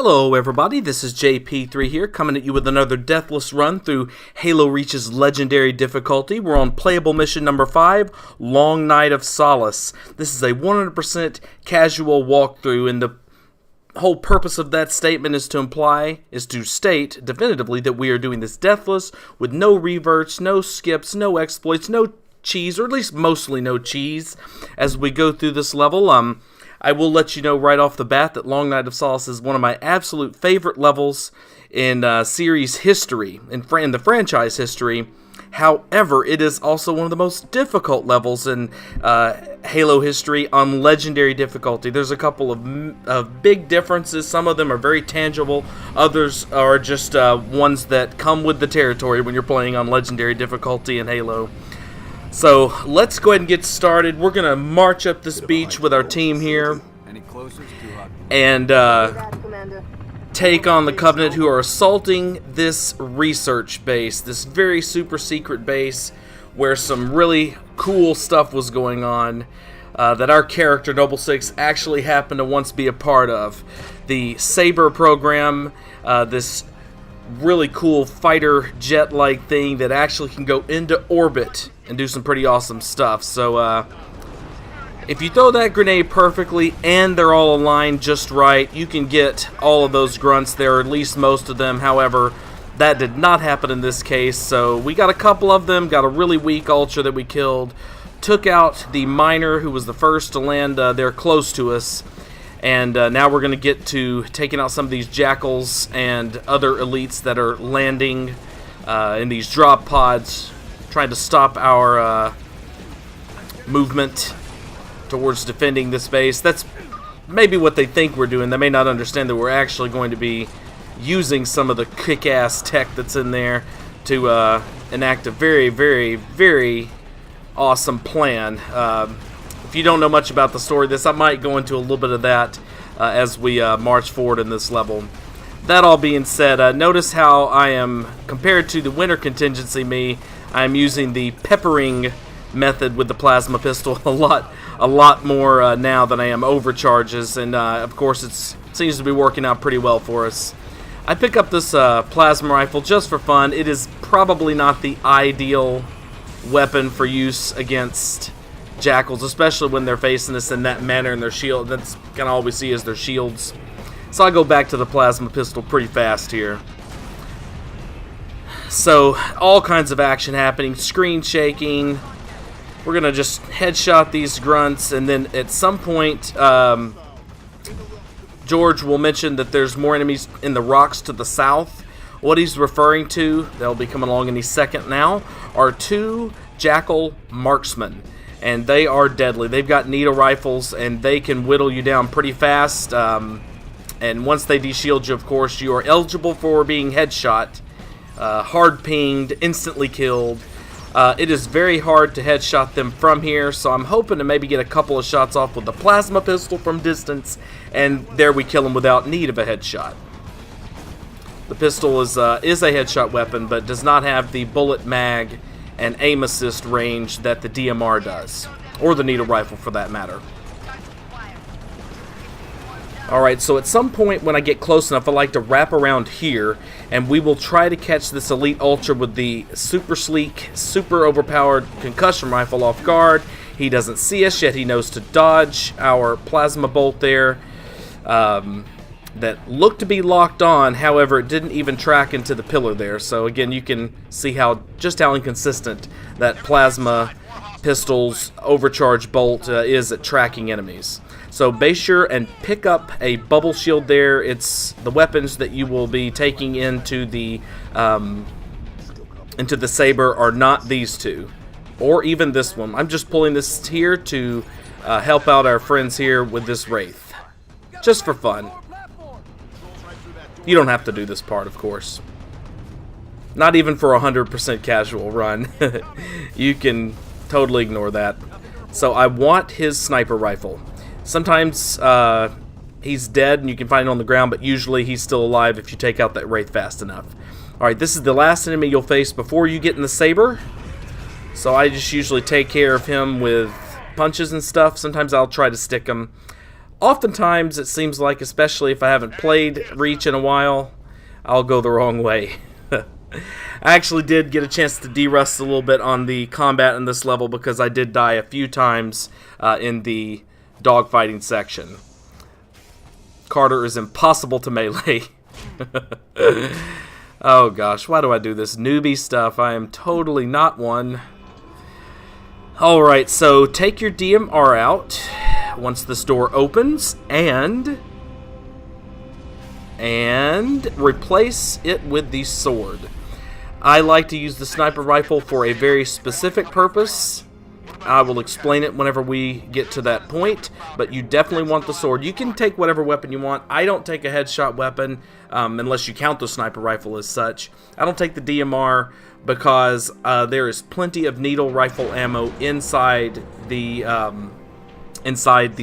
Hello everybody, this is JP3 here, coming at you with another deathless run through Halo Reach's legendary difficulty. We're on playable mission number 5, Long Night of Solace. This is a 100% casual walkthrough, and the whole purpose of that statement is to state definitively that we are doing this deathless, with no reverts, no skips, no exploits, no cheese, or at least mostly no cheese, as we go through this level. I will let you know right off the bat that Long Night of Solace is one of my absolute favorite levels in series history, in the franchise history. However, it is also one of the most difficult levels in Halo history on legendary difficulty. There's a couple of big differences. Some of them are very tangible. Others are just ones that come with the territory when you're playing on legendary difficulty in Halo. So let's go ahead and get started. We're going to march up this beach with our team here and take on the Covenant, who are assaulting this research base, this very super secret base where some really cool stuff was going on that our character, Noble 6, actually happened to once be a part of. The Saber program, this really cool fighter jet-like thing that actually can go into orbit and do some pretty awesome stuff. So if you throw that grenade perfectly and they're all aligned just right, you can get all of those grunts there, or at least most of them. However, that did not happen in this case, so we got a couple of them, got a really weak Ultra that we killed, took out the miner who was the first to land there close to us, and now we're going to get to taking out some of these jackals and other elites that are landing in these drop pods, trying to stop our movement towards defending this base. That's maybe what they think we're doing. They may not understand that we're actually going to be using some of the kick-ass tech that's in there to enact a very, very, very awesome plan. If you don't know much about the story of this, I might go into a little bit of that as we march forward in this level. That all being said, notice how I am, compared to the winter contingency me, I am using the peppering method with the plasma pistol a lot more now than I am overcharges, and of course it seems to be working out pretty well for us. I pick up this plasma rifle just for fun. It is probably not the ideal weapon for use against jackals, especially when they're facing us in that manner in their shield. That's kind of all we see is their shields. So I go back to the plasma pistol pretty fast here. So all kinds of action happening, screen shaking. We're gonna just headshot these grunts, and then at some point George will mention that there's more enemies in the rocks to the south. What he's referring to, they'll be coming along any second now, are 2 jackal marksmen. And they are deadly. They've got needle rifles, and they can whittle you down pretty fast. And once they de-shield you, of course, you are eligible for being headshot, hard pinged, instantly killed. It is very hard to headshot them from here, so I'm hoping to maybe get a couple of shots off with the plasma pistol from distance, and there we kill them without need of a headshot. The pistol is a headshot weapon, but does not have the bullet mag and aim assist range that the DMR does, or the needle rifle for that matter. Alright, so at some point when I get close enough, I like to wrap around here, and we will try to catch this elite ultra with the super sleek, super overpowered concussion rifle off guard. He doesn't see us yet. He knows to dodge our plasma bolt there. That looked to be locked on, however it didn't even track into the pillar there. So again, you can see just how inconsistent that plasma pistol's overcharge bolt is at tracking enemies. So be sure and pick up a bubble shield there. It's the weapons that you will be taking into the Saber are not these two, or even this one. I'm just pulling this here to help out our friends here with this Wraith, just for fun. You don't have to do this part, of course. Not even for a 100% casual run. You can totally ignore that. So I want his sniper rifle. Sometimes he's dead and you can find him on the ground, but usually he's still alive if you take out that Wraith fast enough. Alright, this is the last enemy you'll face before you get in the Saber. So I just usually take care of him with punches and stuff. Sometimes I'll try to stick him. Oftentimes, it seems like, especially if I haven't played Reach in a while, I'll go the wrong way. I actually did get a chance to de-rust a little bit on the combat in this level because I did die a few times in the dogfighting section. Carter is impossible to melee. Oh gosh, why do I do this newbie stuff? I am totally not one. Alright, so take your DMR out once this door opens and replace it with the sword. I like to use the sniper rifle for a very specific purpose. I will explain it whenever we get to that point, but you definitely want the sword. You can take whatever weapon you want. I don't take a headshot weapon unless you count the sniper rifle as such. I don't take the DMR because there is plenty of needle rifle ammo inside the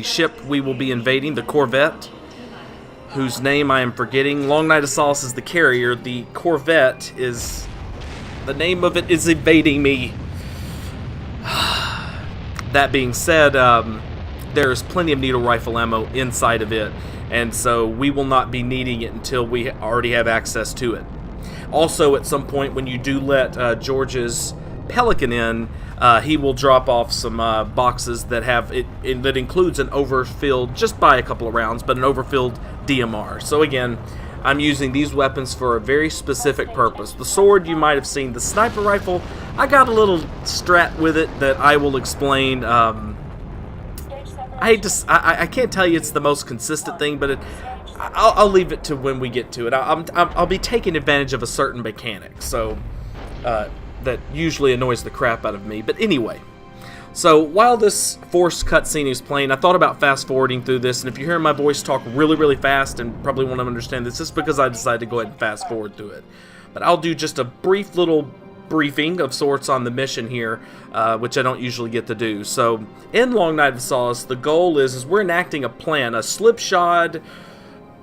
ship we will be invading, the Corvette, whose name I am forgetting. Long Night of Solace is the carrier. The Corvette is... the name of it is evading me. That being said, there's plenty of needle rifle ammo inside of it, and so we will not be needing it until we already have access to it. Also, at some point when you do let George's Pelican in, he will drop off some boxes that have it that includes an overfilled, just by a couple of rounds, but an overfilled DMR. So again, I'm using these weapons for a very specific purpose. The sword, you might have seen. The sniper rifle, I got a little strat with it that I will explain. I can't tell you it's the most consistent thing, but I'll leave it to when we get to it. I'll be taking advantage of a certain mechanic, so that usually annoys the crap out of me. But anyway, so while this forced cutscene is playing, I thought about fast forwarding through this, and if you hear my voice talk really, really fast and probably want to understand this, it's because I decided to go ahead and fast forward through it. But I'll do just a brief little briefing of sorts on the mission here, which I don't usually get to do. So in Long Night of Solace, the goal is we're enacting a plan, a slipshod,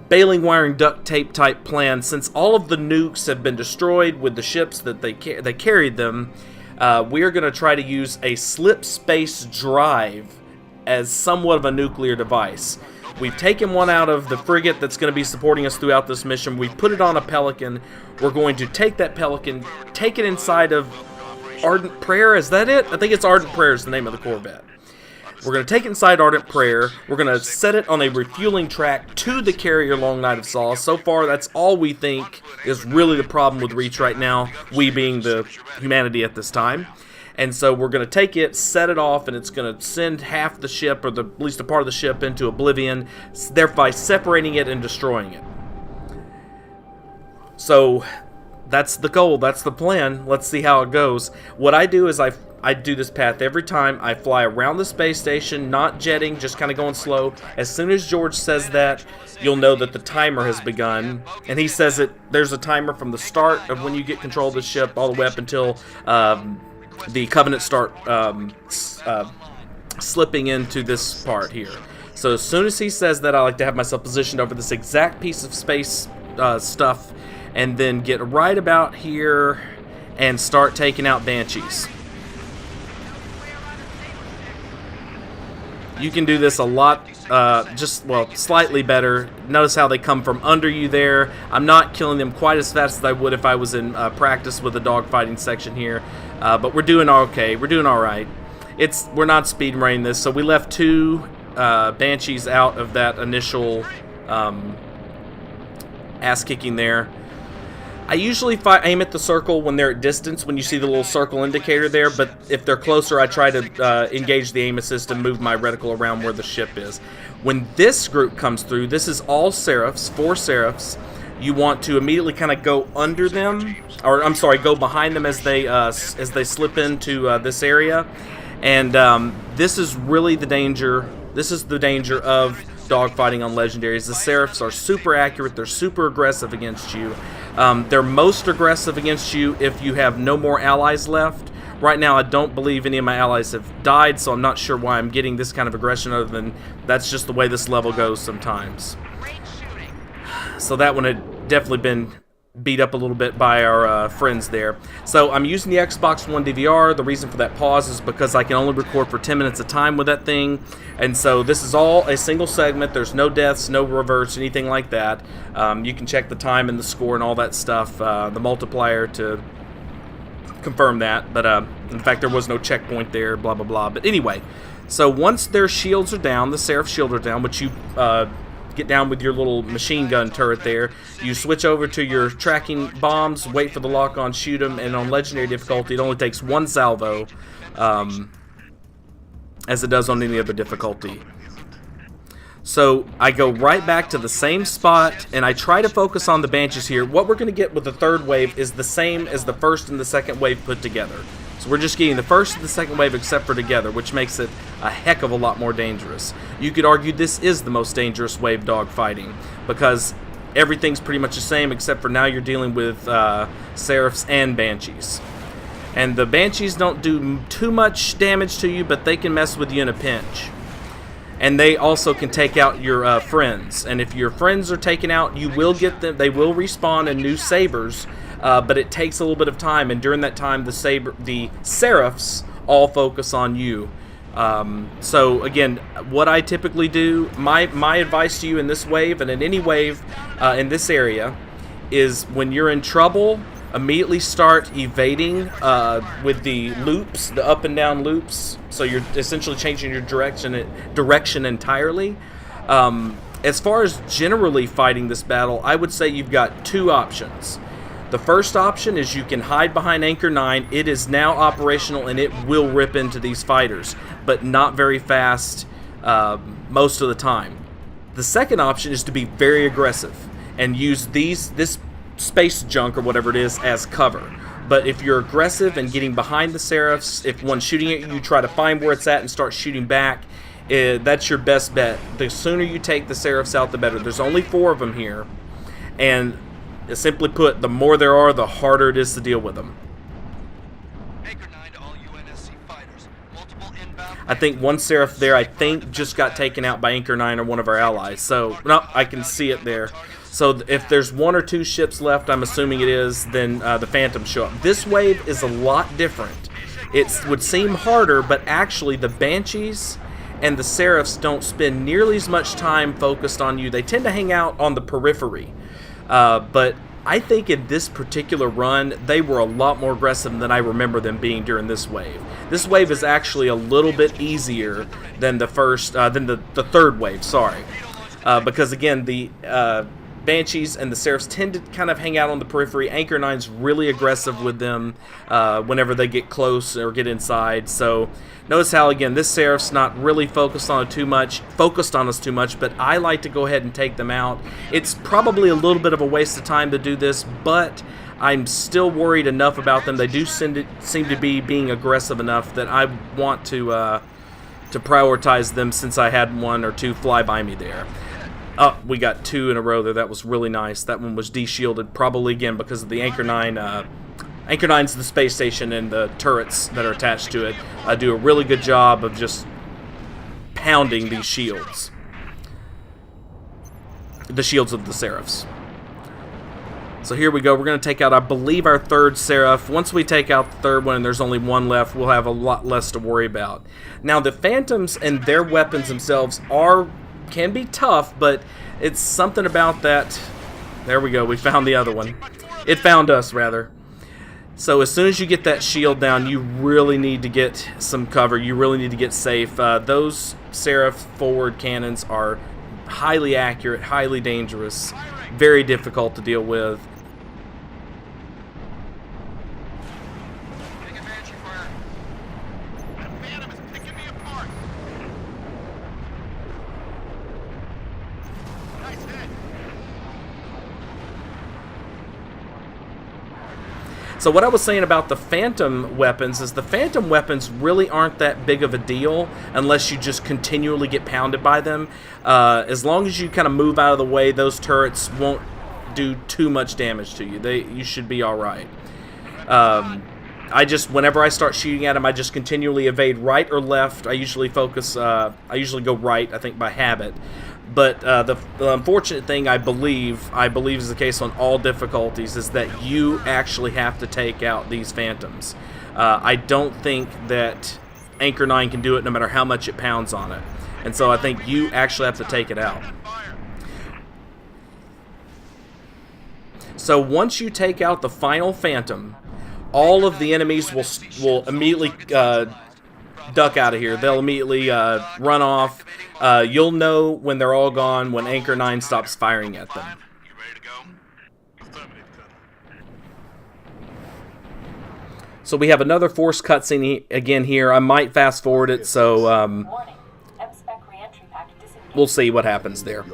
baling wiring duct tape type plan. Since all of the nukes have been destroyed with the ships that they carried them, we are going to try to use a slip space drive as somewhat of a nuclear device. We've taken one out of the frigate that's going to be supporting us throughout this mission. We've put it on a Pelican. We're going to take that Pelican, take it inside of Ardent Prayer. Is that it? I think it's Ardent Prayer is the name of the Corvette. We're going to take it inside Ardent Prayer. We're going to set it on a refueling track to the carrier Long Night of Solace. So far, that's all we think is really the problem with Reach right now, we being the humanity at this time. And so we're going to take it, set it off, and it's going to send half the ship, or at least a part of the ship, into oblivion, thereby separating it and destroying it. So that's the goal, that's the plan. Let's see how it goes. What I do is I do this path every time. I fly around the space station, not jetting, just kind of going slow. As soon as George says that, you'll know that the timer has begun. And he says there's a timer from the start of when you get control of the ship all the way up until the Covenant start slipping into this part here. So as soon as he says that, I like to have myself positioned over this exact piece of space stuff, and then get right about here and start taking out Banshees. You can do this a lot, slightly better. Notice how they come from under you there. I'm not killing them quite as fast as I would if I was in practice with the dogfighting section here, but we're doing okay. We're doing all right. We're not speed running this, so we left 2 Banshees out of that initial ass kicking there. I usually aim at the circle when they're at distance, when you see the little circle indicator there, but if they're closer, I try to engage the aim assist and move my reticle around where the ship is. When this group comes through, this is all Seraphs, 4 Seraphs. You want to immediately kind of go under them, or I'm sorry, go behind them as they slip into this area. And this is really the danger. This is the danger of dogfighting on legendaries. The Seraphs are super accurate. They're super aggressive against you. They're most aggressive against you if you have no more allies left. Right now, I don't believe any of my allies have died, so I'm not sure why I'm getting this kind of aggression, other than that's just the way this level goes sometimes. So that one had definitely been beat up a little bit by our friends there. So I'm using the Xbox One DVR. The reason for that pause is because I can only record for 10 minutes a time with that thing, and so this is all a single segment. There's no deaths, no reverts, anything like that. You can check the time and the score and all that stuff, the multiplier to confirm that, but in fact there was no checkpoint there, blah blah blah. But anyway, so once their shields are down, the Seraph shield are down, which you get down with your little machine gun turret there. You switch over to your tracking bombs, wait for the lock-on, shoot them, and on legendary difficulty it only takes one salvo, as it does on any other difficulty. So I go right back to the same spot, and I try to focus on the Banshees here. What we're going to get with the third wave is the same as the first and the second wave put together. So we're just getting the first and the second wave except for together, which makes it a heck of a lot more dangerous. You could argue this is the most dangerous wave dogfighting, because everything's pretty much the same except for now you're dealing with Seraphs and Banshees. And the Banshees don't do too much damage to you, but they can mess with you in a pinch. And they also can take out your friends. And if your friends are taken out, you will get them. They will respawn in new sabers, but it takes a little bit of time. And during that time, the Seraphs all focus on you. So again, what I typically do, my advice to you in this wave and in any wave in this area, is when you're in trouble, immediately start evading with the loops, the up and down loops. So you're essentially changing your direction entirely. As far as generally fighting this battle, I would say you've got two options. The first option is you can hide behind Anchor 9. It is now operational and it will rip into these fighters, but not very fast most of the time. The second option is to be very aggressive and use this space junk or whatever it is as cover. But if you're aggressive and getting behind the Seraphs, if one's shooting at you, you try to find where it's at and start shooting back. That's your best bet. The sooner you take the Seraphs out, the better. There's only 4 of them here, and simply put, the more there are, the harder it is to deal with them. I think one Seraph there, I think, just got taken out by Anchor 9 or one of our allies. So, no, I can see it there. So if there's 1 or 2 ships left, I'm assuming it is, then the Phantoms show up. This wave is a lot different. It would seem harder, but actually the Banshees and the Seraphs don't spend nearly as much time focused on you. They tend to hang out on the periphery. But I think in this particular run, they were a lot more aggressive than I remember them being during this wave. This wave is actually a little bit easier than the third wave, sorry. Because again, the Banshees and the Seraphs tend to kind of hang out on the periphery. Anchor 9's really aggressive with them whenever they get close or get inside. So notice how, again, this Seraph's not really focused on us too much, but I like to go ahead and take them out. It's probably a little bit of a waste of time to do this, but I'm still worried enough about them. They do seem to be being aggressive enough that I want to prioritize them, since I had 1 or 2 fly by me there. Oh, we got 2 in a row there. That was really nice. That one was de-shielded, probably again because of the Anchor 9. Anchor 9's the space station, and the turrets that are attached to it do a really good job of just pounding these shields. The shields of the Seraphs. So here we go. We're going to take out, I believe, our 3rd Seraph. Once we take out the 3rd one and there's only 1 left, we'll have a lot less to worry about. Now, the Phantoms and their weapons themselves can be tough, but it's something about that. There we go. We found the other one. It found us, rather. So as soon as you get that shield down, you really need to get some cover. You really need to get safe. Those Seraph forward cannons are highly accurate, highly dangerous, very difficult to deal with. So what I was saying about the Phantom weapons is the Phantom weapons really aren't that big of a deal unless you just continually get pounded by them. As long as you kind of move out of the way, those turrets won't do too much damage to you. You should be all right. Whenever I start shooting at them, I just continually evade right or left. I usually go right, I think, by habit. But the unfortunate thing, I believe is the case on all difficulties, is that you actually have to take out these phantoms. I don't think that Anchor 9 can do it no matter how much it pounds on it. And so I think you actually have to take it out. So once you take out the final phantom, all of the enemies will immediately duck out of here. They'll immediately run off. You'll know when they're all gone when Anchor 9 stops firing at them. So we have another forced cutscene again here. I might fast forward it, so we'll see what happens there.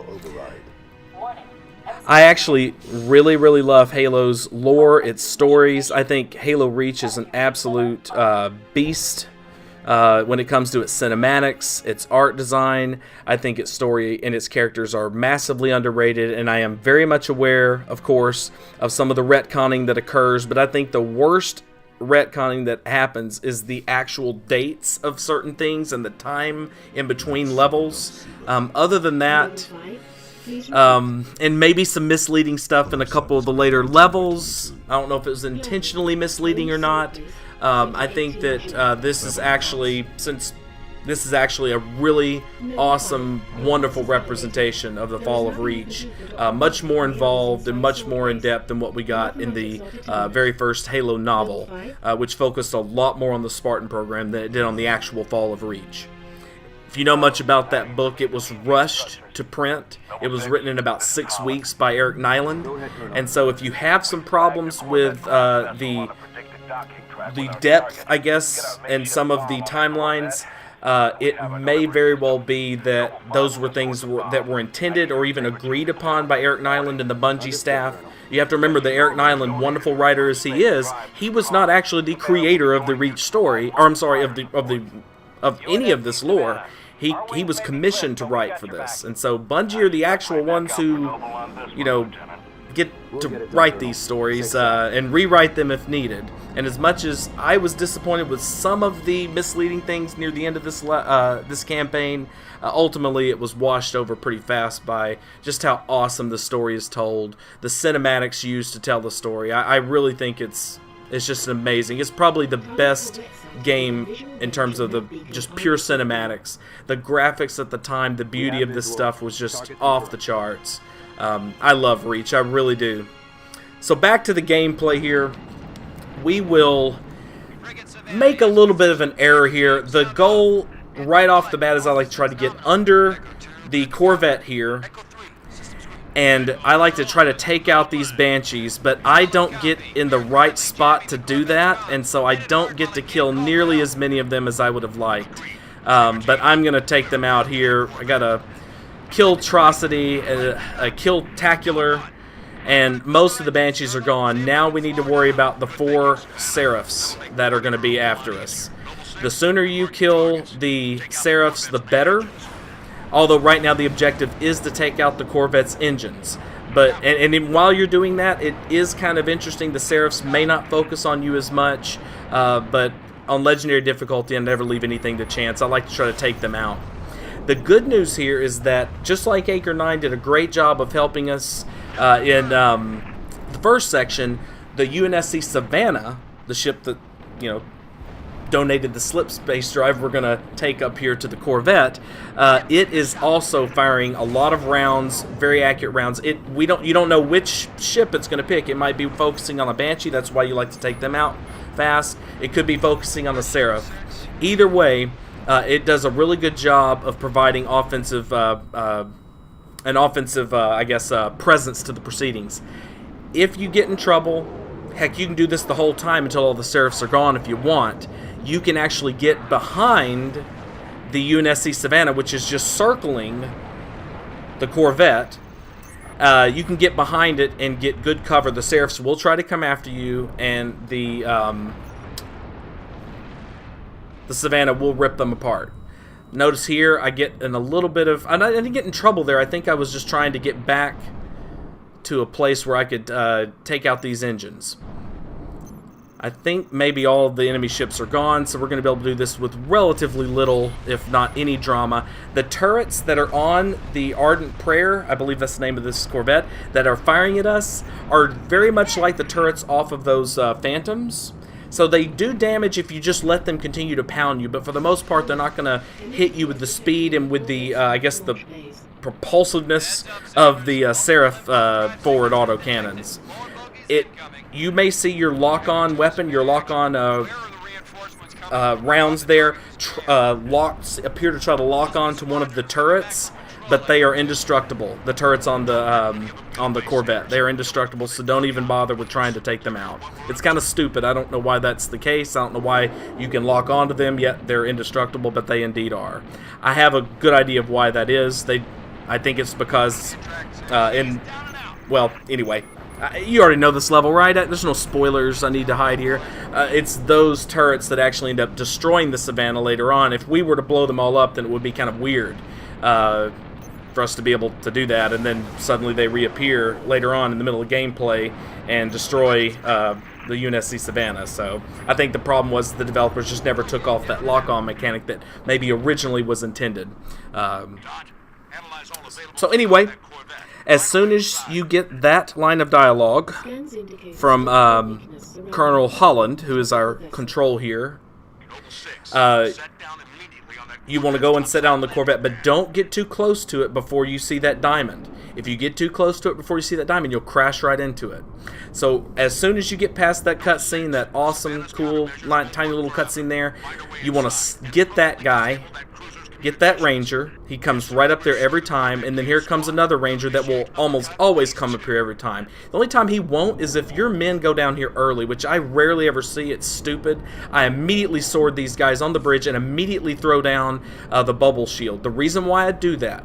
I actually really, really love Halo's lore, its stories. I think Halo Reach is an absolute beast when it comes to its cinematics, its art design. I think its story and its characters are massively underrated, and I am very much aware, of course, of some of the retconning that occurs, but I think the worst retconning that happens is the actual dates of certain things and the time in between levels. Other than that, and maybe some misleading stuff in a couple of the later levels. I don't know if it was intentionally misleading or not. I think that this is actually a really awesome, wonderful representation of the Fall of Reach. Much more involved and much more in-depth than what we got in the very first Halo novel, which focused a lot more on the Spartan program than it did on the actual Fall of Reach. If you know much about that book, it was rushed to print. It was written in about 6 weeks by Eric Nyland. And so if you have some problems with the depth, I guess, and some of the timelines, it may very well be that those were things that were intended or even agreed upon by Eric Nyland and the Bungie staff. You have to remember that Eric Nyland, wonderful writer as he is, he was not actually the creator of the Reach story, or I'm sorry, of any of this lore. He was commissioned to write for this, and so Bungie are the actual ones who, get to write these stories and rewrite them if needed. And as much as I was disappointed with some of the misleading things near the end of this campaign, ultimately it was washed over pretty fast by just how awesome the story is told, the cinematics used to tell the story. I really think it's just amazing. It's probably the best game in terms of the just pure cinematics. The graphics at the time, the beauty of this stuff was just off the charts. I love Reach, I really do. So back to the gameplay here. We will make a little bit of an error here. The goal right off the bat is I like to try to get under the Corvette here, and I like to try to take out these Banshees, but I don't get in the right spot to do that, and so I don't get to kill nearly as many of them as I would have liked. But I'm going to take them out here. I got a Kill-trocity, a Kill-tacular, and most of the Banshees are gone. Now we need to worry about the 4 Seraphs that are going to be after us. The sooner you kill the Seraphs, the better. Although right now the objective is to take out the Corvette's engines. But and while you're doing that, it is kind of interesting. The Seraphs may not focus on you as much, but on Legendary difficulty, I never leave anything to chance. I like to try to take them out. The good news here is that, just like Anchor 9 did a great job of helping us in the first section, the UNSC Savannah, the ship that, donated the slip space drive we're going to take up here to the Corvette, it is also firing a lot of rounds, very accurate rounds. You don't know which ship it's going to pick. It might be focusing on a Banshee, that's why you like to take them out fast. It could be focusing on the Seraph. Either way, it does a really good job of providing presence to the proceedings. If you get in trouble, heck, you can do this the whole time until all the Seraphs are gone if you want. You can actually get behind the UNSC Savannah, which is just circling the Corvette. You can get behind it and get good cover. The Seraphs will try to come after you, and the Savannah will rip them apart. Notice here I get in a little bit of... I didn't get in trouble there. I think I was just trying to get back to a place where I could take out these engines. I think maybe all of the enemy ships are gone, so we're going to be able to do this with relatively little, if not any, drama. The turrets that are on the Ardent Prayer, I believe that's the name of this Corvette, that are firing at us are very much like the turrets off of those Phantoms. So they do damage if you just let them continue to pound you, but for the most part, they're not going to hit you with the speed and with the, I guess, the propulsiveness of the Seraph forward autocannons. You may see your lock-on weapon, your lock-on rounds there appear to try to lock on to one of the turrets, but they are indestructible. The turrets on the Corvette, they are indestructible, so don't even bother with trying to take them out. It's kind of stupid. I don't know why that's the case. I don't know why you can lock onto them, yet they're indestructible, but they indeed are. I have a good idea of why that is. I think it's because, well, anyway, you already know this level, right? There's no spoilers I need to hide here. It's those turrets that actually end up destroying the Savannah later on. If we were to blow them all up, then it would be kind of weird for us to be able to do that, and then suddenly they reappear later on in the middle of gameplay and destroy the UNSC Savannah. So I think the problem was the developers just never took off that lock-on mechanic that maybe originally was intended. So anyway, as soon as you get that line of dialogue from Colonel Holland, who is our control here, you want to go and sit down on the Corvette, but don't get too close to it before you see that diamond. If you get too close to it before you see that diamond, you'll crash right into it. So as soon as you get past that cutscene, that awesome, cool, tiny little cutscene there, you want to get that guy, get that ranger. He comes right up there every time, and then here comes another ranger that will almost always come up here every time. The only time he won't is if your men go down here early, which I rarely ever see. It's stupid. I immediately sword these guys on the bridge and immediately throw down the bubble shield. The reason why I do that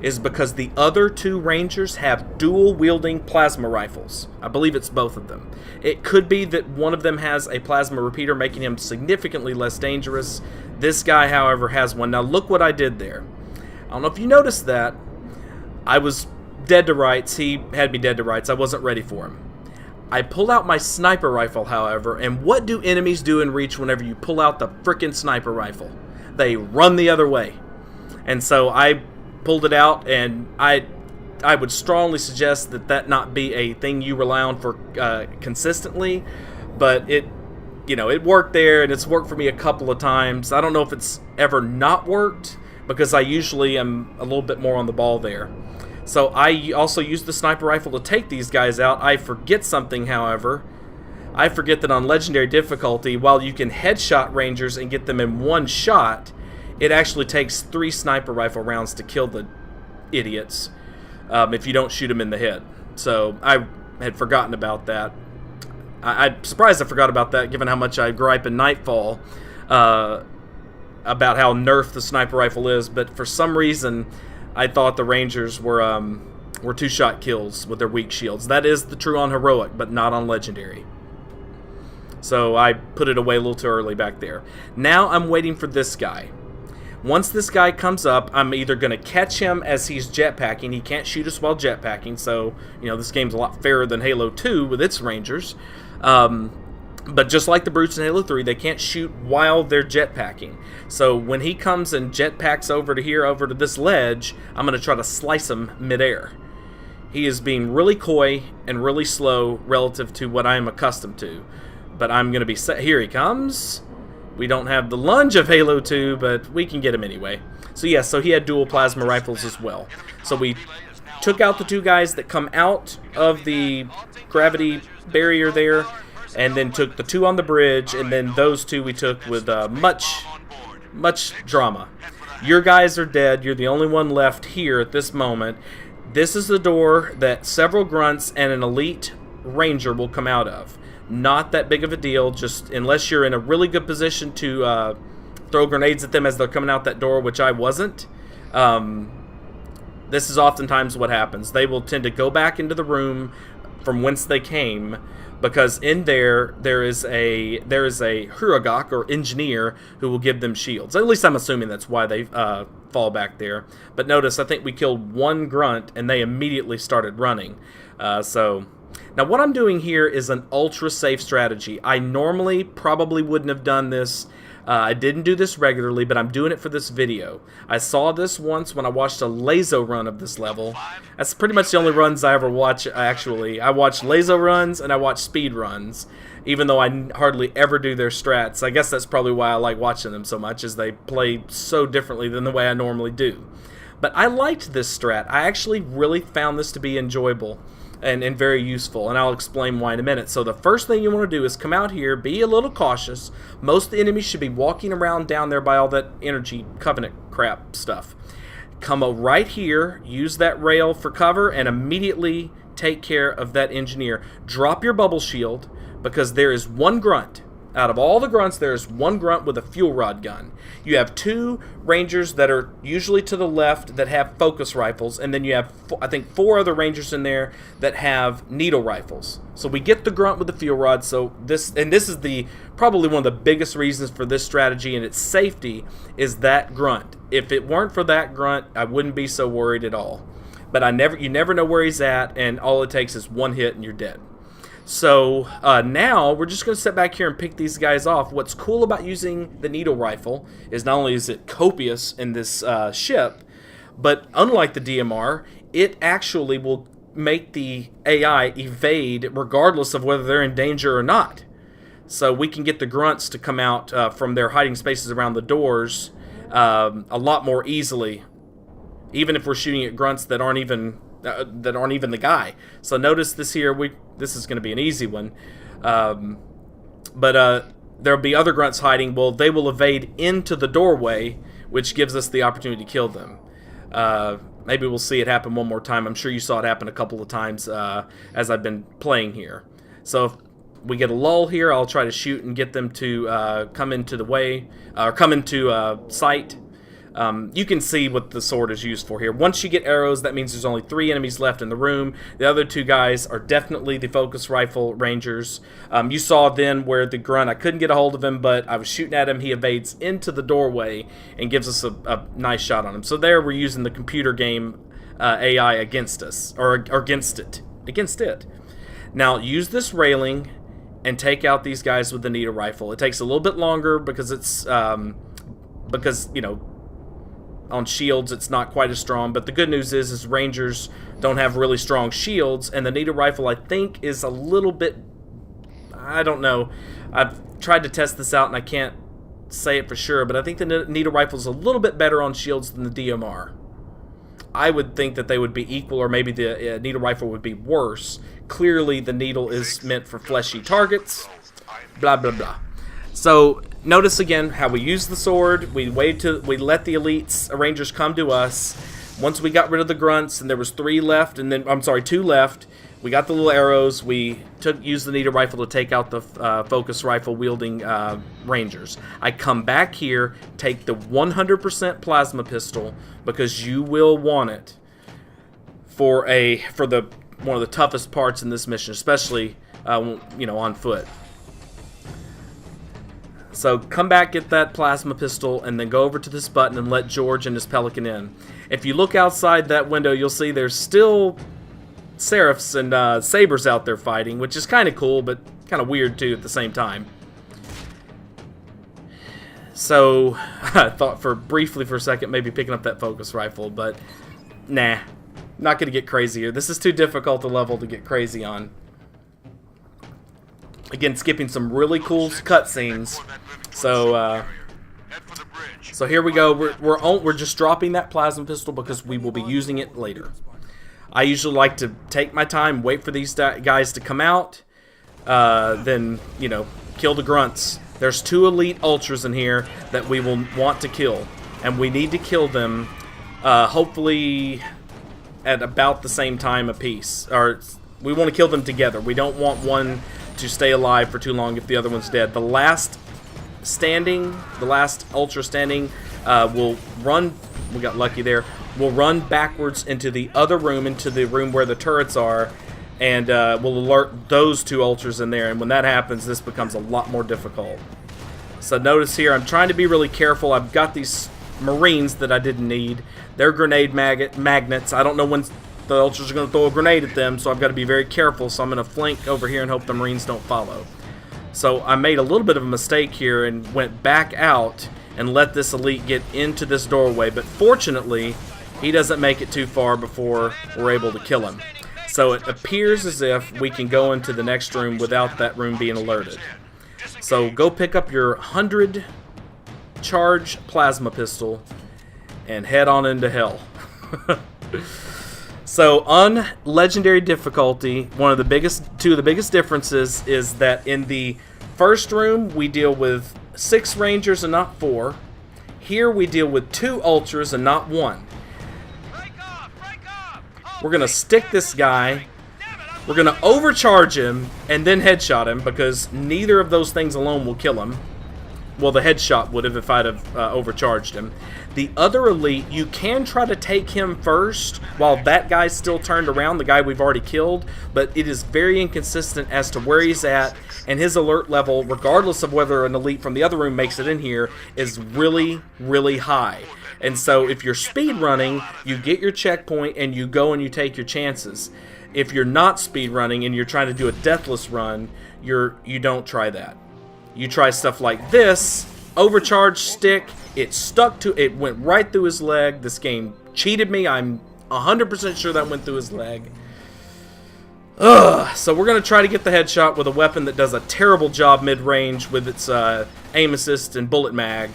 is because the other two rangers have dual-wielding plasma rifles. I believe it's both of them. It could be that one of them has a plasma repeater, making him significantly less dangerous. This guy, however, has one. Now, look what I did there. I don't know if you noticed that. I was dead to rights. He had me dead to rights. I wasn't ready for him. I pulled out my sniper rifle, however, and what do enemies do in Reach whenever you pull out the frickin' sniper rifle? They run the other way. And so I pulled it out, and I would strongly suggest that that not be a thing you rely on for consistently, but it worked there, and it's worked for me a couple of times. I don't know if it's ever not worked, because I usually am a little bit more on the ball there. So I also use the sniper rifle to take these guys out. I forget something, however. I forget that on Legendary difficulty, while you can headshot rangers and get them in one shot, it actually takes 3 sniper rifle rounds to kill the idiots if you don't shoot them in the head. So I had forgotten about that. I'm surprised I forgot about that, given how much I gripe in Nightfall about how nerfed the sniper rifle is. But for some reason, I thought the Rangers were 2-shot kills with their weak shields. That is the true on Heroic, but not on Legendary. So I put it away a little too early back there. Now I'm waiting for this guy. Once this guy comes up, I'm either going to catch him as he's jetpacking. He can't shoot us while jetpacking, so this game's a lot fairer than Halo 2 with its Rangers. But just like the Brutes in Halo 3, they can't shoot while they're jetpacking. So when he comes and jetpacks over to here, over to this ledge, I'm going to try to slice him midair. He is being really coy and really slow relative to what I am accustomed to. But I'm going to be set. Here he comes. We don't have the lunge of Halo 2, but we can get him anyway. So yes, so he had dual plasma rifles as well. So we took out the 2 guys that come out of the gravity barrier there, and then took the 2 on the bridge, and then those 2 we took with much drama. Your guys are dead. You're the only one left here at this moment. This is the door that several grunts and an elite ranger will come out of. Not that big of a deal, just unless you're in a really good position to throw grenades at them as they're coming out that door, which I wasn't. This is oftentimes what happens. They will tend to go back into the room from whence they came, because in there is a Huragok, or engineer, who will give them shields. At least I'm assuming that's why they fall back there. But notice, I think we killed 1 grunt, and they immediately started running. So Now what I'm doing here is an ultra safe strategy. I normally probably wouldn't have done this. I didn't do this regularly, but I'm doing it for this video. I saw this once when I watched a Lazo run of this level. That's pretty much the only runs I ever watch, actually. I watch Lazo runs and I watch speed runs, even though I hardly ever do their strats. I guess that's probably why I like watching them so much, is they play so differently than the way I normally do. But I liked this strat. I actually really found this to be enjoyable and very useful, and I'll explain why in a minute. So the first thing you want to do is come out here, be a little cautious. Most of the enemies should be walking around down there by all that energy covenant crap stuff. Come right here, use that rail for cover, and immediately take care of that engineer. Drop your bubble shield, because there is one grunt. Out of all the grunts, there is one grunt with a fuel rod gun. You have 2 rangers that are usually to the left that have focus rifles, and then you have, I think, 4 other rangers in there that have needle rifles. So we get the grunt with the fuel rod. So this is probably one of the biggest reasons for this strategy and its safety is that grunt. If it weren't for that grunt, I wouldn't be so worried at all. But you never know where he's at, and all it takes is one hit and you're dead. So now we're just going to sit back here and pick these guys off. What's cool about using the needle rifle is not only is it copious in this ship, but unlike the DMR, it actually will make the AI evade regardless of whether they're in danger or not. So we can get the grunts to come out from their hiding spaces around the doors a lot more easily, even if we're shooting at grunts that aren't even the guy. So notice this here, this is going to be an easy one, but there'll be other grunts hiding. Well, they will evade into the doorway, which gives us the opportunity to kill them. Maybe we'll see it happen one more time. I'm sure you saw it happen a couple of times as I've been playing here. So if we get a lull here, I'll try to shoot and get them to come into the way, or come into sight. You can see what the sword is used for here. Once you get arrows, that means there's only 3 enemies left in the room. The other 2 guys are definitely the focus rifle rangers. You saw then where the grunt, I couldn't get a hold of him, but I was shooting at him. He evades into the doorway and gives us a nice shot on him. So there we're using the computer game AI against us, or against it. Now use this railing and take out these guys with the needle rifle. It takes a little bit longer because it's you know, on shields it's not quite as strong, but the good news is rangers don't have really strong shields, and the needle rifle I think is a little bit, I don't know, I've tried to test this out and I can't say it for sure, but I think the needle rifle is a little bit better on shields than the DMR. I would think that they would be equal, or maybe the needle rifle would be worse. Clearly the needle is meant for fleshy targets, blah blah blah. So notice again how we use the sword. We let the elites rangers come to us. Once we got rid of the grunts and there was 3 left, and then 2 left, we got the little arrows. We used the needle rifle to take out the focus rifle wielding rangers. I come back here, take the 100% plasma pistol because you will want it for one of the toughest parts in this mission, especially you know, on foot. So come back, get that plasma pistol, and then go over to this button and let George and his Pelican in. If you look outside that window, you'll see there's still Seraphs and Sabers out there fighting, which is kind of cool, but kind of weird too at the same time. So I thought briefly for a second maybe picking up that focus rifle, but nah, not going to get crazy here. This is too difficult a level to get crazy on. Again, skipping some really cool cutscenes. So here we go. We're just dropping that plasma pistol because we will be using it later. I usually like to take my time, wait for these guys to come out, then, you know, kill the grunts. There's 2 elite ultras in here that we will want to kill, and we need to kill them hopefully at about the same time apiece. Or we want to kill them together. We don't want one to stay alive for too long if the other one's dead. The last ultra standing will run, we got lucky there, will run backwards into the other room, into the room where the turrets are, and will alert those 2 ultras in there, and when that happens, this becomes a lot more difficult. So notice here, I'm trying to be really careful. I've got these Marines that I didn't need. They're grenade magnets. I don't know when the ultras are going to throw a grenade at them, so I've got to be very careful. So I'm going to flank over here and hope the Marines don't follow. So I made a little bit of a mistake here and went back out and let this elite get into this doorway. But fortunately, he doesn't make it too far before we're able to kill him. So it appears as if we can go into the next room without that room being alerted. So go pick up your 100 charge plasma pistol and head on into hell. So on legendary difficulty, two of the biggest differences is that in the first room we deal with 6 rangers and not 4. Here we deal with 2 ultras and not 1. We're gonna stick this guy. We're gonna overcharge him and then headshot him, because neither of those things alone will kill him. Well, the headshot would have if I'd have overcharged him. The other elite, you can try to take him first while that guy's still turned around, the guy we've already killed, but it is very inconsistent as to where he's at, and his alert level, regardless of whether an elite from the other room makes it in here, is really, really high. And so if you're speed running, you get your checkpoint and you go and you take your chances. If you're not speed running and you're trying to do a deathless run, you don't try that. You try stuff like this, overcharge stick, it went right through his leg. This game cheated me. I'm 100% sure that went through his leg. Ugh. So we're going to try to get the headshot with a weapon that does a terrible job mid-range with its aim assist and bullet mag.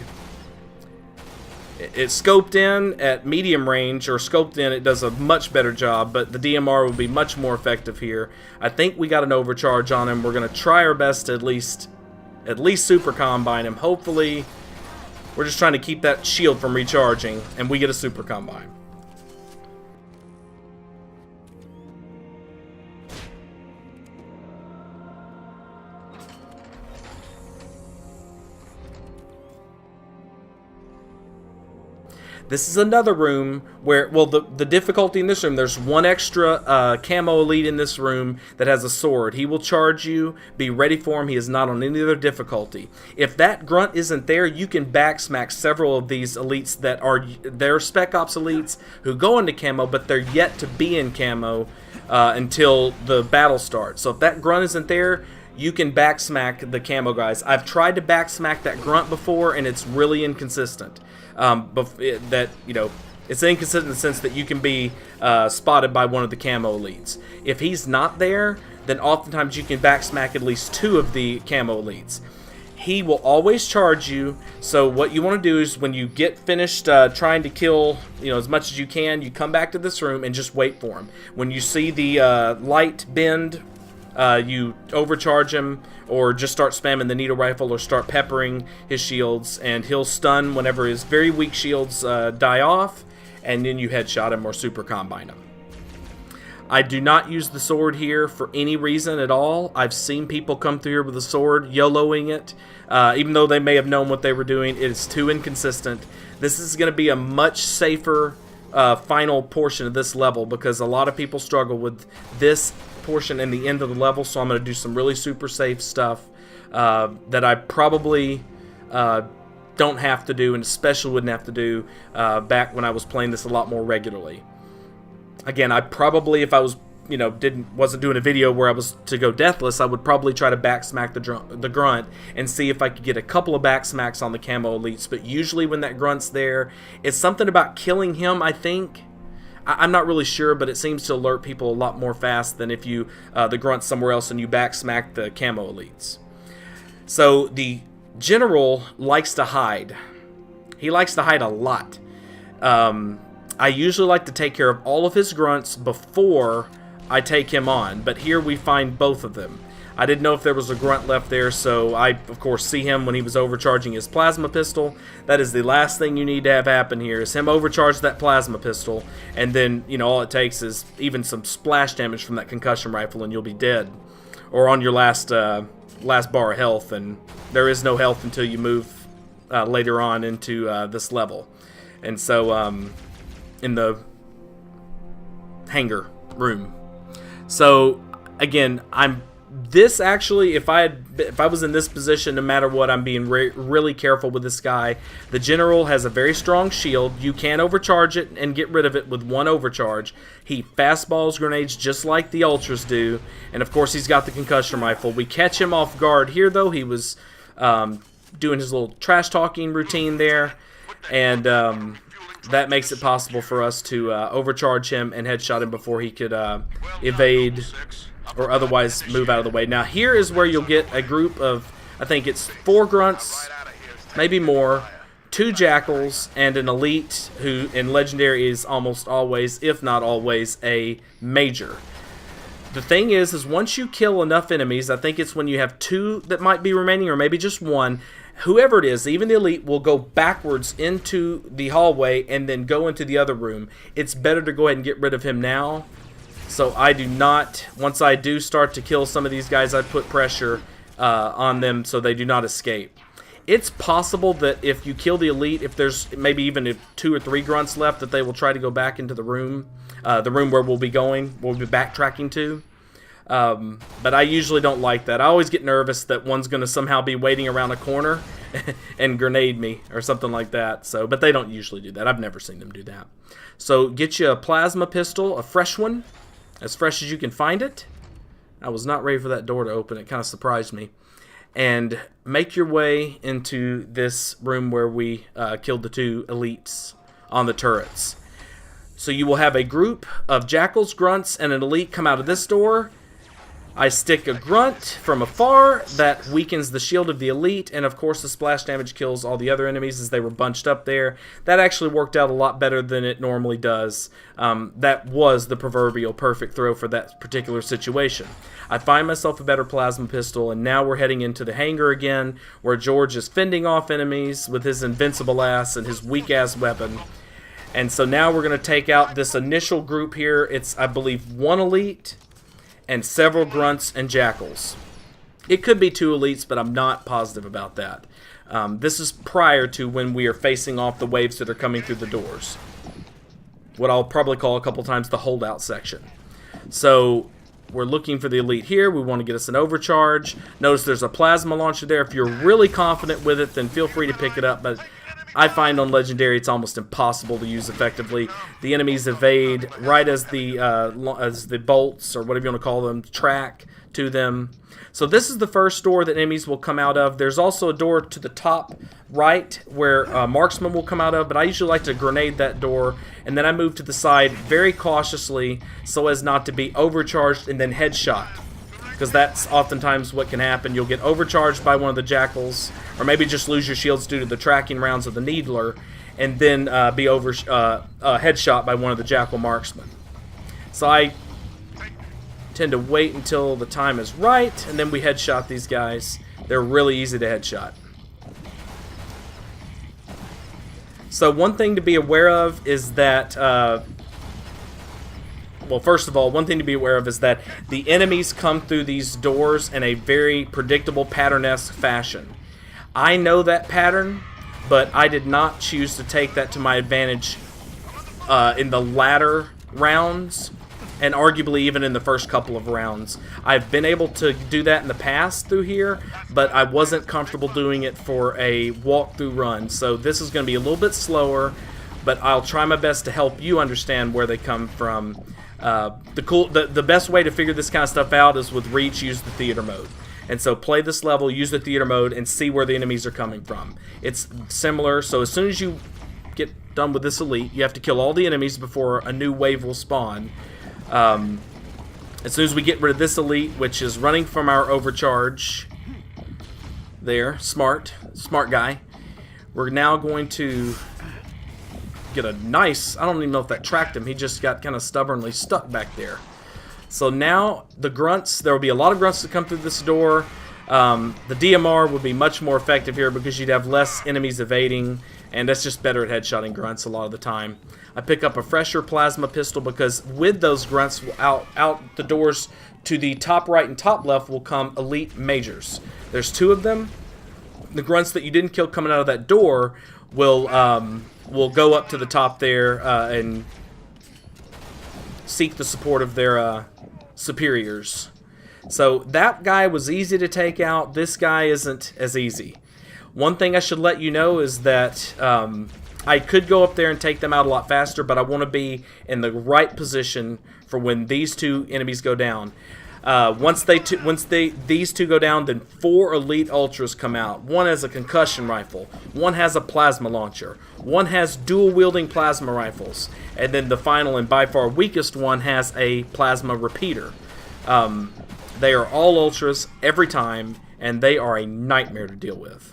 It's scoped in at medium range, or scoped in, it does a much better job, but the DMR will be much more effective here. I think we got an overcharge on him. We're going to try our best to at least super combine him. Hopefully, we're just trying to keep that shield from recharging, and we get a super combine. This is another room where, well, the difficulty in this room, there's one extra camo elite in this room that has a sword. He will charge you. Be ready for him. He is not on any other difficulty. If that grunt isn't there, you can backsmack several of these elites that are their Spec Ops elites who go into camo, but they're yet to be in camo until the battle starts. So if that grunt isn't there, you can backsmack the camo guys. I've tried to backsmack that grunt before, and it's really inconsistent. It's inconsistent in the sense that you can be spotted by one of the camo elites. If he's not there, then oftentimes you can backsmack at least 2 of the camo elites. He will always charge you, so what you want to do is when you get finished trying to kill as much as you can, you come back to this room and just wait for him. When you see the light bend, you overcharge him, or just start spamming the needle rifle, or start peppering his shields, and he'll stun whenever his very weak shields die off, and then you headshot him or super combine him. I do not use the sword here for any reason at all. I've seen people come through here with a sword, YOLOing it, even though they may have known what they were doing. It is too inconsistent. This is going to be a much safer final portion of this level, because a lot of people struggle with this portion and the end of the level, so I'm going to do some really super safe stuff that I probably don't have to do, and especially wouldn't have to do back when I was playing this a lot more regularly. Again, I probably, if I was wasn't doing a video where I was to go deathless, I would probably try to backsmack the grunt and see if I could get a couple of backsmacks on the camo elites. But usually when that grunt's there, it's something about killing him, I think. I'm not really sure, but it seems to alert people a lot more fast than if you the grunt's somewhere else and you backsmack the camo elites. So the general likes to hide. He likes to hide a lot. I usually like to take care of all of his grunts before I take him on, but here we find both of them. I didn't know if there was a grunt left there, so I, of course, see him when he was overcharging his plasma pistol. That is the last thing you need to have happen here, is him overcharge that plasma pistol, and then, all it takes is even some splash damage from that concussion rifle, and you'll be dead. Or on your last bar of health, and there is no health until you move later on into this level. And so, in the hangar room. So, again, I'm This actually, if I was in this position, no matter what, I'm being really careful with this guy. The general has a very strong shield. You can overcharge it and get rid of it with one overcharge. He fastballs grenades just like the ultras do, and of course he's got the concussion rifle. We catch him off guard here, though. He was doing his little trash talking routine there, and that makes it possible for us to overcharge him and headshot him before he could evade or otherwise move out of the way. Now here is where you'll get a group of, I think it's 4 grunts, maybe more, 2 jackals, and an elite who in Legendary is almost always, if not always, a major. The thing is once you kill enough enemies, I think it's when you have 2 that might be remaining, or maybe just 1, whoever it is, even the elite, will go backwards into the hallway and then go into the other room. It's better to go ahead and get rid of him now. So I do not, once I do start to kill some of these guys, I put pressure on them so they do not escape. It's possible that if you kill the elite, if there's maybe even 2 or 3 grunts left, that they will try to go back into the room where we'll be going, we'll be backtracking to. But I usually don't like that. I always get nervous that one's going to somehow be waiting around a corner and grenade me or something like that. So, but they don't usually do that. I've never seen them do that. So get you a plasma pistol, a fresh one. As fresh as you can find it. I was not ready for that door to open. It kind of surprised me. And make your way into this room where we killed the 2 elites on the turrets. So you will have a group of jackals, grunts, and an elite come out of this door. I stick a grunt from afar that weakens the shield of the elite, and of course the splash damage kills all the other enemies as they were bunched up there. That actually worked out a lot better than it normally does. That was the proverbial perfect throw for that particular situation. I find myself a better plasma pistol, and now we're heading into the hangar again, where George is fending off enemies with his invincible ass and his weak ass weapon. And so now we're going to take out this initial group here. It's, I believe, 1 elite and several grunts and jackals. It could be 2 elites, but I'm not positive about that. This is prior to when we are facing off the waves that are coming through the doors. What I'll probably call a couple times the holdout section. So we're looking for the elite here. We want to get us an overcharge. Notice there's a plasma launcher there. If you're really confident with it, then feel free to pick it up. But I find on Legendary it's almost impossible to use effectively. The enemies evade right as the bolts, or whatever you want to call them, track to them. So this is the first door that enemies will come out of. There's also a door to the top right where marksmen will come out of, but I usually like to grenade that door, and then I move to the side very cautiously so as not to be overcharged and then headshot. Because that's oftentimes what can happen. You'll get overcharged by one of the jackals, or maybe just lose your shields due to the tracking rounds of the needler, and then be headshot by one of the jackal marksmen. So I tend to wait until the time is right, and then we headshot these guys. They're really easy to headshot. So one thing to be aware of is that well, first of all, one thing to be aware of is that the enemies come through these doors in a very predictable pattern-esque fashion. I know that pattern, but I did not choose to take that to my advantage in the latter rounds, and arguably even in the first couple of rounds. I've been able to do that in the past through here, but I wasn't comfortable doing it for a walkthrough run. So this is going to be a little bit slower, but I'll try my best to help you understand where they come from. The best way to figure this kind of stuff out is with Reach, use the theater mode. And so play this level, use the theater mode, and see where the enemies are coming from. It's similar, so as soon as you get done with this elite, you have to kill all the enemies before a new wave will spawn. As soon as we get rid of this elite, which is running from our overcharge, there, smart guy, we're now going to get a nice, I don't even know if that tracked him, he just got kind of stubbornly stuck back there. So now the grunts, there will be a lot of grunts that come through this door. The DMR would be much more effective here because you'd have less enemies evading, and that's just better at headshotting grunts a lot of the time. I pick up a fresher plasma pistol because with those grunts out the doors to the top right and top left will come elite majors. There's 2 of them. The grunts that you didn't kill coming out of that door will go up to the top there and seek the support of their superiors. So that guy was easy to take out. This guy isn't as easy. One thing I should let you know is that I could go up there and take them out a lot faster, but I want to be in the right position for when these two enemies go down. Once these two go down, then 4 elite ultras come out. One has a concussion rifle, one has a plasma launcher, one has dual wielding plasma rifles, and then the final and by far weakest one has a plasma repeater. They are all ultras every time, and they are a nightmare to deal with.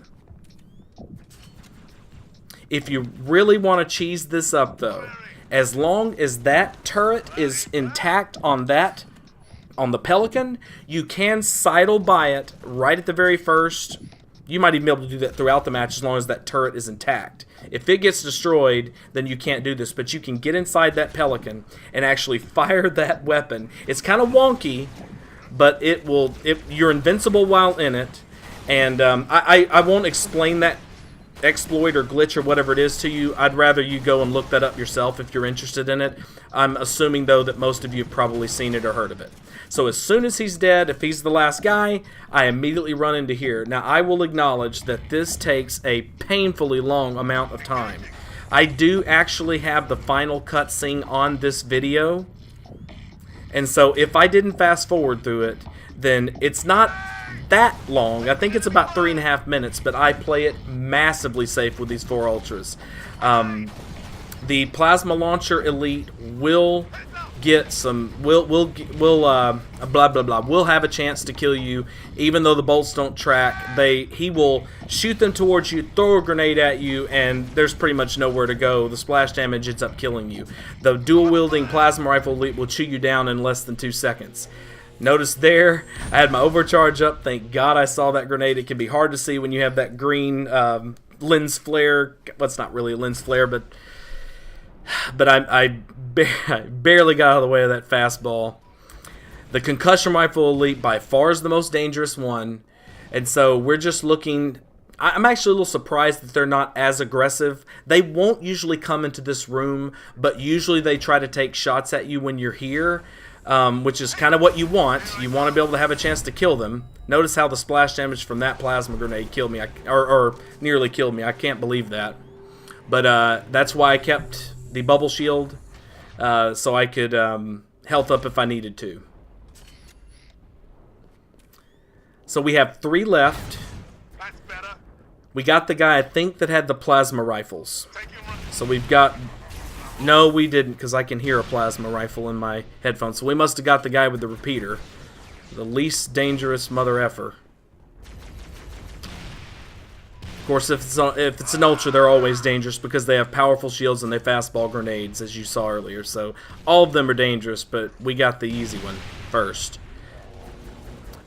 If you really want to cheese this up, though, as long as that turret is intact on the Pelican, you can sidle by it right at the very first. You might even be able to do that throughout the match as long as that turret is intact. If it gets destroyed, then you can't do this, but you can get inside that Pelican and actually fire that weapon. It's kind of wonky, but you're invincible while in it, and I won't explain that exploit or glitch or whatever it is to you. I'd rather you go and look that up yourself if you're interested in it. I'm assuming, though, that most of you have probably seen it or heard of it. So as soon as he's dead, if he's the last guy, I immediately run into here. Now, I will acknowledge that this takes a painfully long amount of time. I do actually have the final cutscene on this video, and so if I didn't fast forward through it, then it's not that long. I think it's about 3.5 minutes, but I play it massively safe with these 4 ultras. The plasma launcher elite will get some. Will blah blah blah. Will have a chance to kill you, even though the bolts don't track. He will shoot them towards you, throw a grenade at you, and there's pretty much nowhere to go. The splash damage ends up killing you. The dual wielding plasma rifle elite will chew you down in less than 2 seconds. Notice there, I had my overcharge up. Thank God I saw that grenade. It can be hard to see when you have that green lens flare. Well, it's not really a lens flare, but I barely got out of the way of that fastball. The concussion rifle elite by far is the most dangerous one, and so we're just looking. I'm actually a little surprised that they're not as aggressive. They won't usually come into this room, but usually they try to take shots at you when you're here. Which is kind of what you want. You want to be able to have a chance to kill them. Notice how the splash damage from that plasma grenade killed me, or nearly killed me. I can't believe that. But that's why I kept the bubble shield, so I could health up if I needed to. So we have 3 left. We got the guy, I think, that had the plasma rifles. So we've got... No, we didn't, because I can hear a plasma rifle in my headphones. So we must have got the guy with the repeater. The least dangerous mother effer. Of course, if it's an ultra, they're always dangerous because they have powerful shields and they fastball grenades, as you saw earlier. So all of them are dangerous, but we got the easy one first.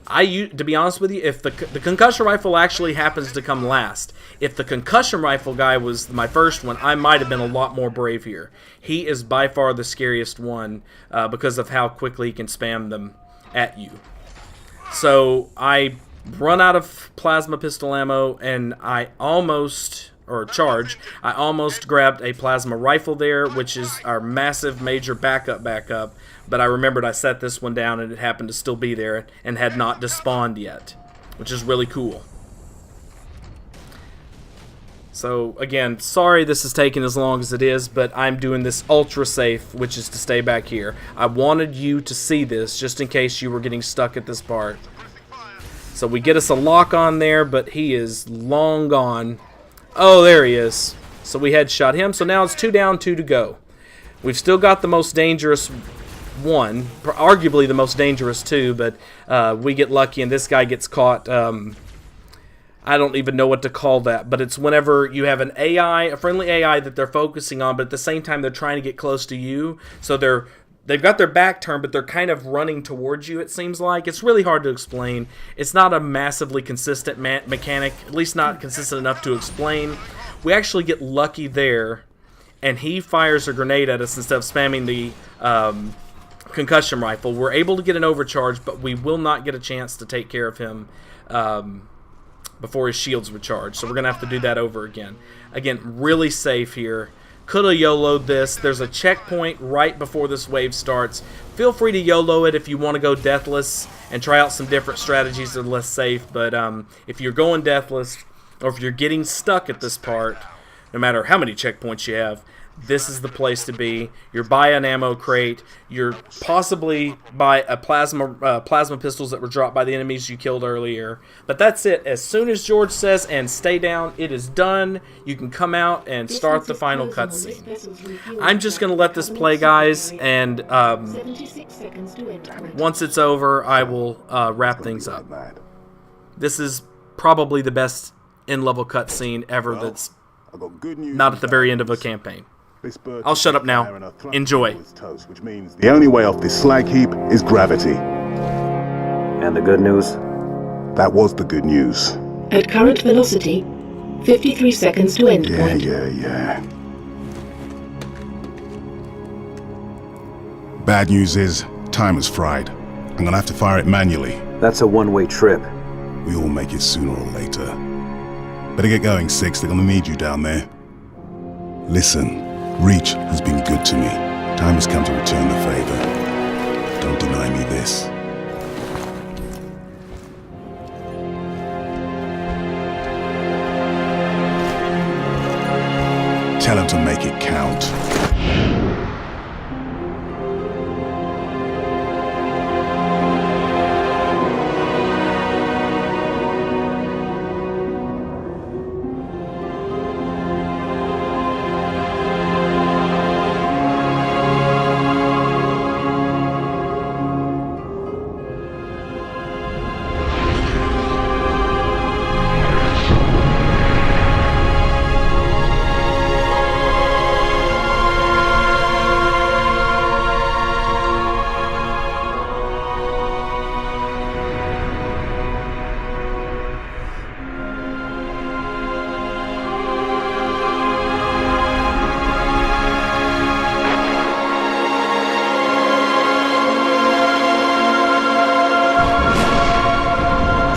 To be honest with you, if the concussion rifle actually happens to come last, if the concussion rifle guy was my first one, I might have been a lot more brave here. He is by far the scariest one because of how quickly he can spam them at you. So I run out of plasma pistol ammo, and I almost grabbed a plasma rifle there, which is our massive major backup. But I remembered I set this one down and it happened to still be there and had not despawned yet, which is really cool. So again, sorry this is taking as long as it is, but I'm doing this ultra safe, which is to stay back here. I wanted you to see this just in case you were getting stuck at this part. So we get us a lock on there, but he is long gone. Oh, there he is. So we headshot him. So now it's 2 down, 2 to go. We've still got the most dangerous one, arguably the most dangerous 2, but we get lucky and this guy gets caught. I don't even know what to call that, but it's whenever you have an AI, a friendly AI that they're focusing on, but at the same time they're trying to get close to you. So they've got their back turned, but they're kind of running towards you, it seems like. It's really hard to explain. It's not a massively consistent mechanic, at least not consistent enough to explain. We actually get lucky there, and he fires a grenade at us instead of spamming the concussion rifle. We're able to get an overcharge, but we will not get a chance to take care of him before his shields recharge. So we're going to have to do that over again. Again, really safe here. Could have YOLO'd this. There's a checkpoint right before this wave starts. Feel free to YOLO it if you want to go deathless and try out some different strategies that are less safe. But if you're going deathless, or if you're getting stuck at this part, no matter how many checkpoints you have, this is the place to be. You're by an ammo crate. You're possibly by a plasma pistols that were dropped by the enemies you killed earlier. But that's it. As soon as George says, and stay down, it is done. You can come out and start the final cutscene. I'm just going to let this play, guys, and once it's over, I will wrap things up. This is probably the best in-level cutscene ever that's not at the very end of a campaign. I'll shut up now. Enjoy. Which means the only way off this slag heap is gravity. And the good news? That was the good news. At current velocity, 53 seconds to end point. Yeah. Bad news is, time is fried. I'm gonna have to fire it manually. That's a one-way trip. We all make it sooner or later. Better get going, Six. They're gonna need you down there. Listen. Reach has been good to me. Time has come to return the favor. Don't deny me this. Tell him to make it count.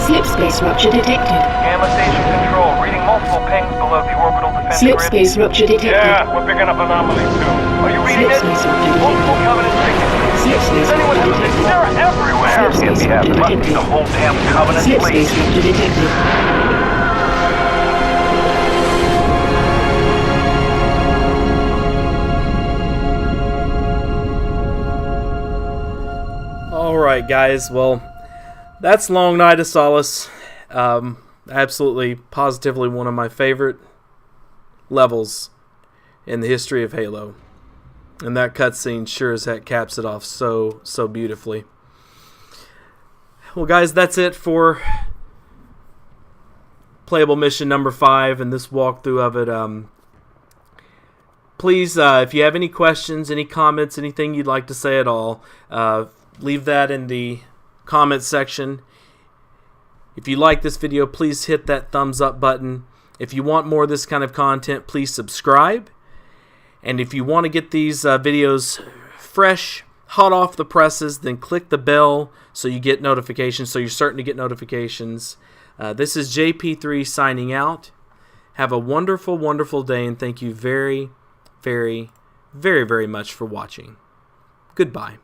Slip space rupture detected. Gamma station control, reading multiple pings below the orbital defense Slip grid. space rupture detected. Yeah, we're picking up anomalies soon. Are you reading Slip it? space rupture Multiple detected. covenant signatures. Slip space Does anyone have a rupture picture? detected. They're everywhere. Slip space Yeah, rupture there must be detected. the whole damn covenant Slip fleet. space rupture detected. Alright, guys, well, that's Long Night of Solace. Absolutely, positively one of my favorite levels in the history of Halo. And that cutscene sure as heck caps it off so beautifully. Well, guys, that's it for playable mission number 5 and this walkthrough of it. Please, if you have any questions, any comments, anything you'd like to say at all, leave that in the comments section. If you like this video, please hit that thumbs up button. If you want more of this kind of content, please subscribe. And if you want to get these videos fresh, hot off the presses, then click the bell so you get notifications, so you're certain to get notifications. This is JP3 signing out. Have a wonderful, wonderful day, and thank you very, very, very, very much for watching. Goodbye.